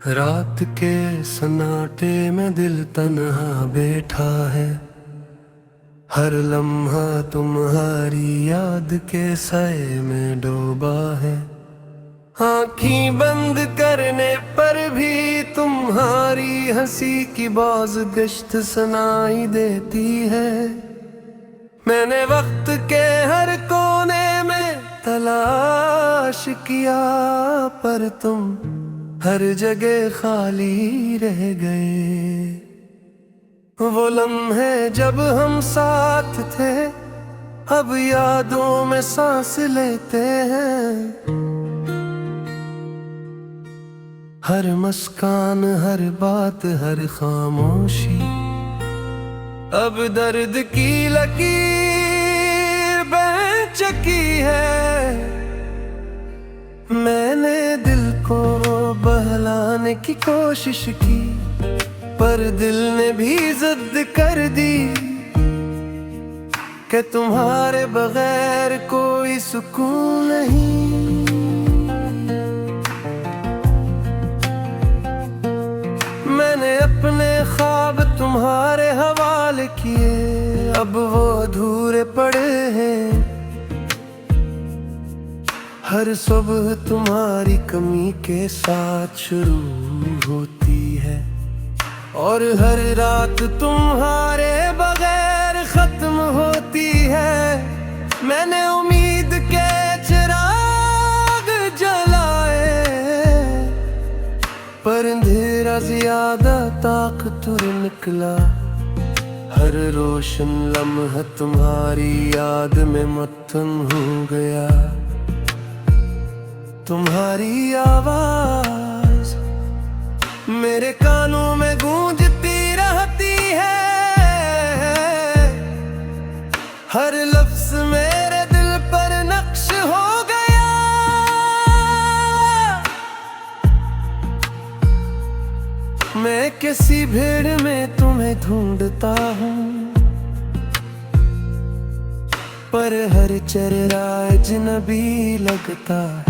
रात के सन्नाटे में दिल तन्हा बैठा है। हर लम्हा तुम्हारी याद के साए में डूबा है। आँखें बंद करने पर भी तुम्हारी हंसी की बाज़गश्त सुनाई देती है। मैंने वक्त के हर कोने में तलाश किया, पर तुम हर जगह खाली रह गए। वो लम्हे जब हम साथ थे, अब यादों में सांस लेते हैं। हर मुस्कान, हर बात, हर खामोशी अब दर्द की लकीर बन चुकी है। मैंने दिल को बहलाने की कोशिश की, पर दिल ने भी जिद कर दी कि तुम्हारे बगैर कोई सुकून नहीं। मैंने अपने ख्वाब तुम्हारे हवाले किए, अब वो अधूरे पड़े हैं। हर सुबह तुम्हारी कमी के साथ शुरू होती है, और हर रात तुम्हारे बगैर खत्म होती है। मैंने उम्मीद के चिराग जलाए, पर अंधेरा ज्यादा ताकतवर निकला। हर रोशन लम्हा तुम्हारी याद में मत्थन हो गया। तुम्हारी आवाज मेरे कानों में गूंजती रहती है। हर लफ्ज मेरे दिल पर नक्श हो गया। मैं किसी भीड़ में तुम्हें ढूंढता हूँ, पर हर चेहरा अजनबी लगता है।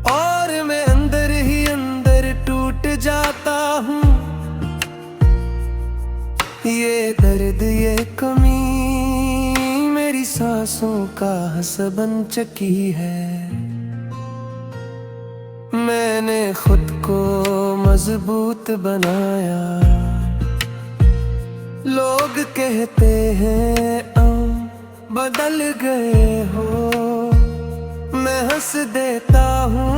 और मैं अंदर ही अंदर टूट जाता हूँ। ये दर्द, ये कमी मेरी सांसों का हंस बन चुकी है। मैंने खुद को मजबूत बनाया। लोग कहते हैं बदल गए हो, मैं हंस देता हूँ,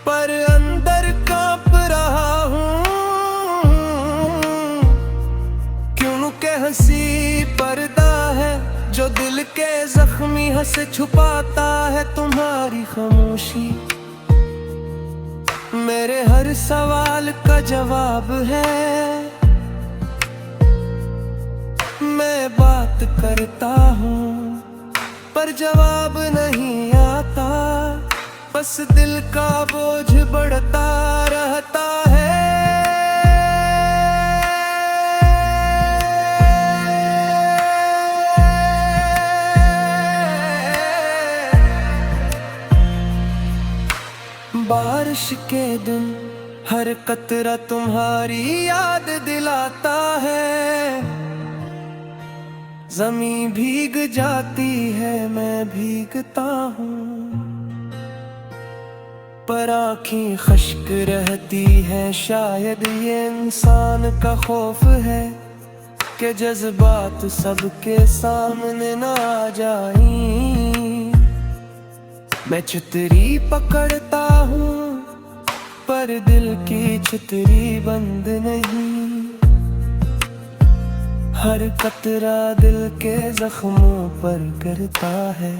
पर अंदर कांप रहा हूँ। क्योंकि हंसी पर्दा है जो दिल के जख्मी हंस छुपाता है। तुम्हारी खामोशी मेरे हर सवाल का जवाब है। मैं बात करता हूँ, पर जवाब नहीं आता। बस दिल का बोझ बढ़ता रहता है। बारिश के दिन हर कतरा तुम्हारी याद दिलाता है। ज़मीं भीग जाती है, मैं भीगता हूँ, पर आँखें खश्क रहती हैं। शायद ये इंसान का खौफ है कि जज्बात सबके सामने ना आ जाएं। मैं छतरी पकड़ता हूँ, पर दिल की छतरी बंद नहीं। हर कतरा दिल के जख्मों पर गिरता है।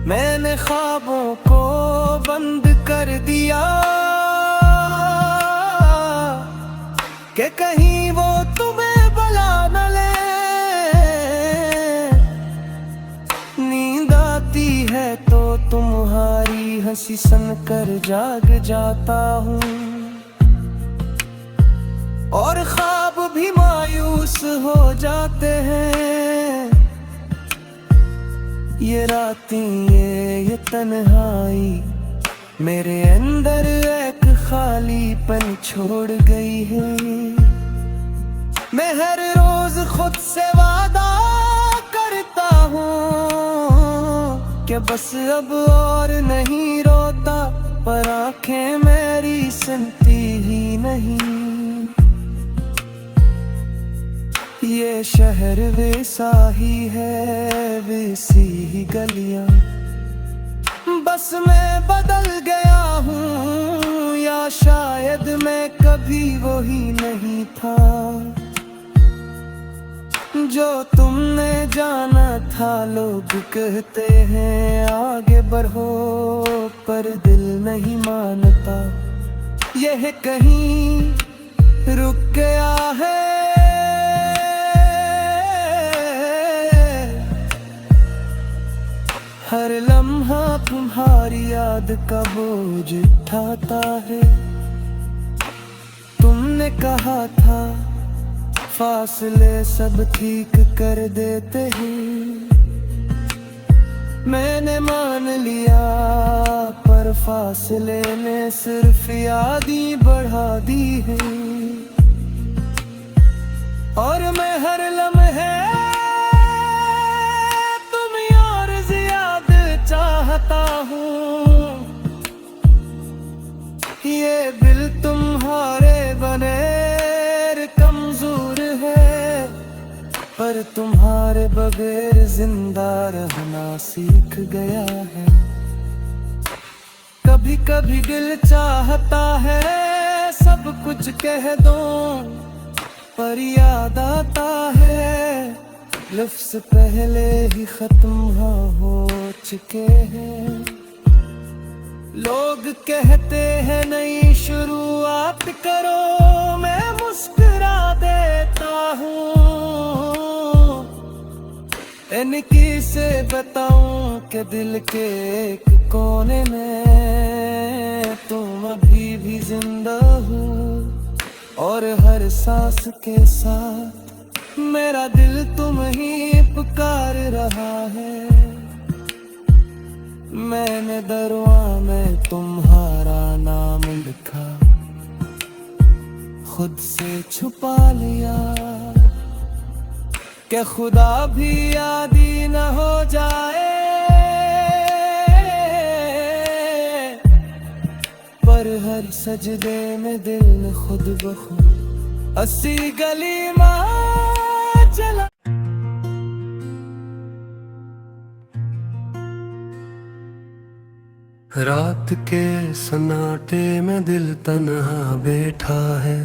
मैंने ख्वाबों को बंद कर दिया कि कहीं वो तुम्हें बुला न ले। नींद आती है तो तुम्हारी हंसी सुन कर जाग जाता हूँ, और ख्वाब भी मायूस हो जाते हैं। ये रातें ये तन्हाई मेरे अंदर एक खालीपन छोड़ गई है। मैं हर रोज खुद से वादा करता हूँ कि बस अब और नहीं रोता, पर आंखें मेरी सुनती ही नहीं। ये शहर वैसा ही है, वैसी ही गलियां, बस मैं बदल गया हूँ, या शायद मैं कभी वही नहीं था जो तुमने जाना था। लोग कहते हैं आगे बढ़ो, पर दिल नहीं मानता, यह कहीं रुक गया है। हर लम्हा तुम्हारी याद का बोझ उठाता है। तुमने कहा था फासले सब ठीक कर देते हैं, मैंने मान लिया, पर फासले ने सिर्फ यादें बढ़ा दी है। और मैं हर लम्हे चाहता हूँ, ये दिल तुम्हारे बगैर कमजोर है, पर तुम्हारे बगैर जिंदा रहना सीख गया है। कभी कभी दिल चाहता है सब कुछ कह दूं, पर याद आता है लफ्ज़ पहले ही खत्म हो चुके हैं। लोग कहते हैं नई शुरुआत करो, मैं मुस्कुरा देता हूँ। इनकी से बताऊं कि दिल के एक कोने में तुम अभी भी जिंदा हो, और हर सांस के साथ मेरा दिल तुम ही पुकार रहा है। मैंने दरवाज़े में तुम्हारा नाम लिखा, खुद से छुपा लिया, कि खुदा भी यादी न हो जाए, पर हर सजदे में दिल ने खुद ब खुद अस्सी गली में चला। रात के सन्नाटे में दिल तन्हा बैठा है,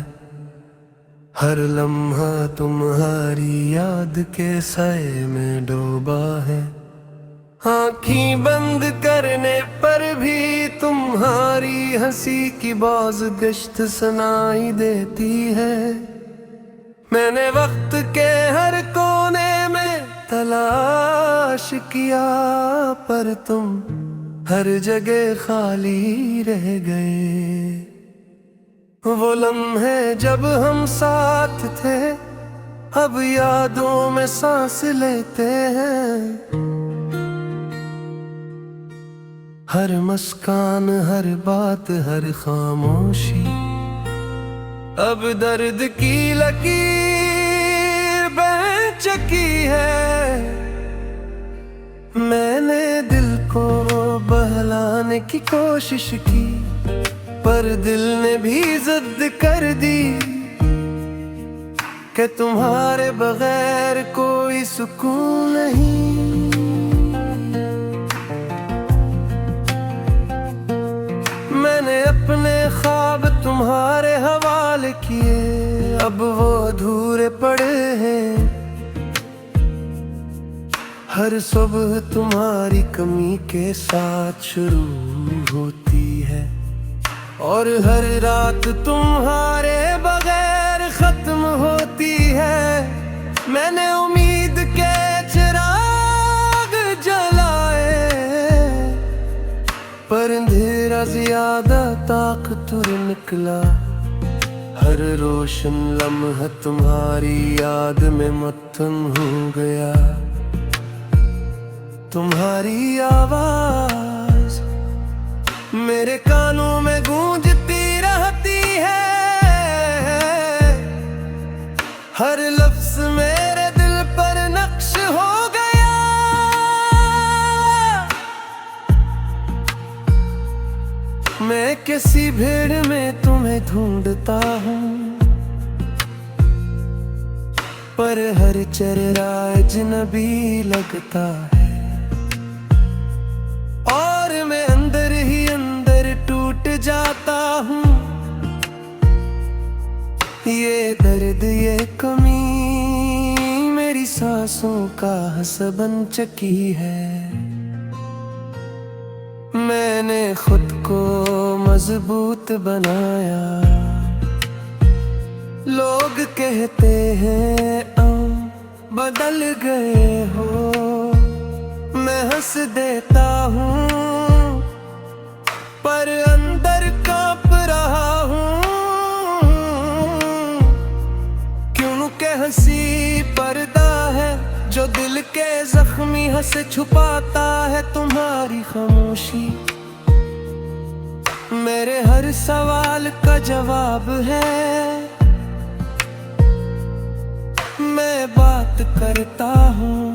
हर लम्हा तुम्हारी याद के साए में डूबा है। आँखें बंद करने पर भी तुम्हारी हंसी की बाज़गश्त सुनाई देती है। मैंने वक्त के हर कोने में तलाश किया, पर तुम हर जगह खाली रह गए। वो लम्हे जब हम साथ थे, अब यादों में सांस लेते हैं। हर मुस्कान, हर बात, हर खामोशी अब दर्द की लकीर बन चुकी है। मैंने दिल को बहलाने की कोशिश की, पर दिल ने भी जिद कर दी कि तुम्हारे बगैर कोई सुकून नहीं। मैंने अपने ख्वाब तुम्हारे हवाले किए, अब वो अधूरे पड़े हैं। हर सुबह तुम्हारी कमी के साथ शुरू होती है, और हर रात तुम्हारे बगैर खत्म होती है। मैंने उम्मीद के चिराग जलाए, पर अंधेरा ज्यादा ताकतवर निकला। हर रोशन लम्हा तुम्हारी याद में मत्थम हो गया। तुम्हारी आवाज मेरे किसी भीड़ में तुम्हें ढूंढता हूँ, पर हर चेहरा अजनबी लगता है, और मैं अंदर ही अंदर टूट जाता हूँ। ये दर्द ये कमी मेरी सांसों का हसबन चकी है। मैंने खुद को मजबूत बनाया, लोग कहते हैं बदल गए हो, मैं हंस देता हूँ पर अंदर कांप रहा हूँ। क्योंकि हंसी पर्दा है जो दिल के जख्मी हंस छुपाता है। तुम्हारी खामोशी मेरे हर सवाल का जवाब है। मैं बात करता हूँ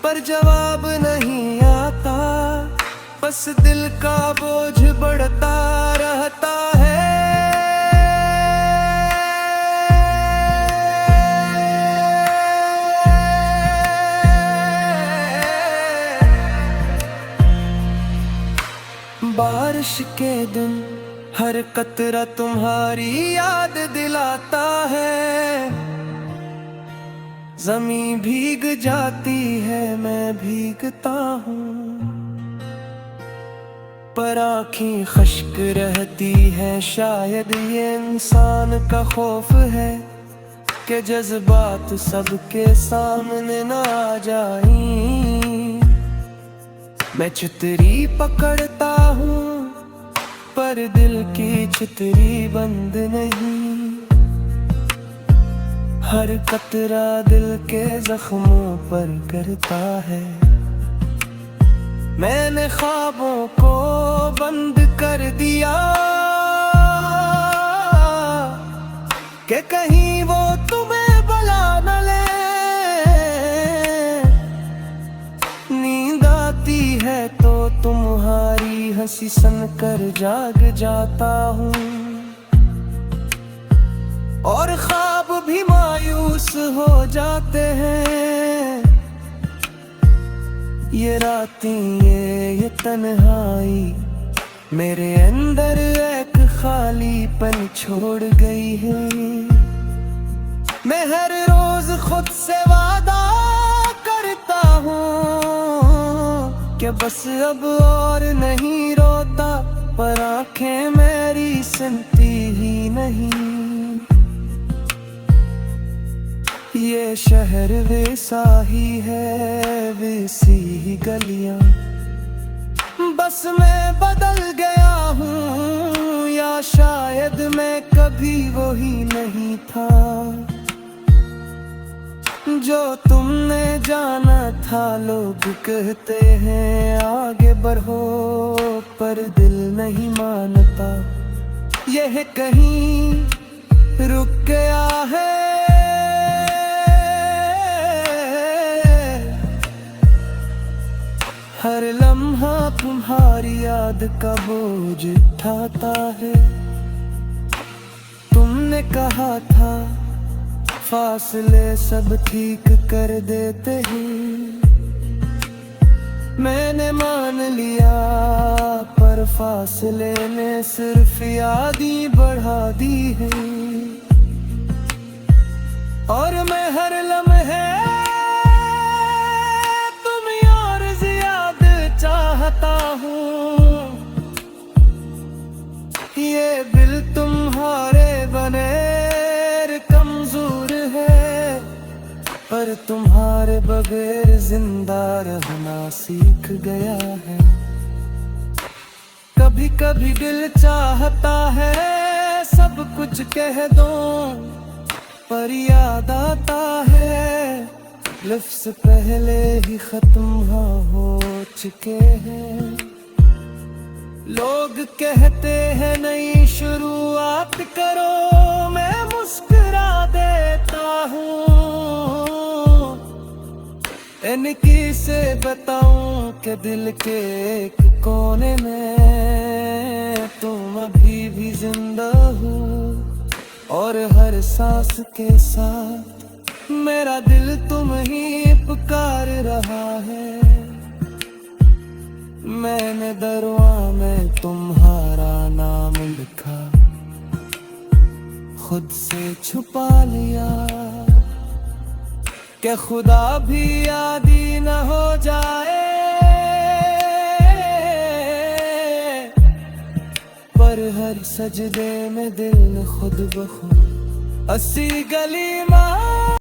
पर जवाब नहीं आता, बस दिल का बोझ बढ़ता रहता है। बारिश के दिन हर कतरा तुम्हारी याद दिलाता है। ज़मीं भीग जाती है मैं भीगता हूँ, पर आँखें खश्क रहती है। शायद ये इंसान का खौफ है कि जज्बात सबके सामने ना आ जाएं। मैं छतरी पकड़ता हूँ पर दिल की छतरी बंद नहीं। हर कतरा दिल के जख्मों पर गिरता है। मैंने ख्वाबों को बंद कर दिया कि कहीं वो तुम्हें बुला न ले। नींद आती है तो तुम्हारी हंसी सुनकर जाग जाता हूँ, और ख्वाब भी मायूस हो जाते हैं। ये रातें ये तन्हाई मेरे अंदर एक खालीपन छोड़ गई है। मैं हर रोज खुद से वादा करता हूँ कि बस अब और नहीं रोता, पर आंखें मेरी सुनती ही नहीं। ये शहर वैसा ही है, वैसी ही गलियां, बस मैं बदल गया हूँ, या शायद मैं कभी वही नहीं था जो तुमने जाना था। लोग कहते हैं आगे बढ़ो पर दिल नहीं मानता। यह कहीं रुक गया है। हर लम्हा तुम्हारी याद का बोझ उठाता है। तुमने कहा था फासले सब ठीक कर देते हैं। मैंने मान लिया पर फासले ने सिर्फ यादी बढ़ा दी है। और मैं हर लम्हे चाहता हूँ। ये दिल तुम्हारे बगैर कमजोर है, पर तुम्हारे बगैर जिंदा रहना सीख गया है। कभी कभी दिल चाहता है सब कुछ कह दो, पर याद आता है लफ्ज़ पहले ही खत्म हो चुके हैं। लोग कहते हैं नई शुरुआत करो, मैं मुस्कुरा देता हूँ। इनकी से बताऊं कि दिल के एक कोने में तुम अभी भी जिंदा हो और हर सांस के साथ मेरा दिल तुम ही पुकार रहा है। मैंने दरवाज़ में तुम्हारा नाम लिखा, खुद से छुपा लिया, क्या खुदा भी यादी न हो जाए। पर हर सजदे में दिल ने खुद ब खुद अस्सी गली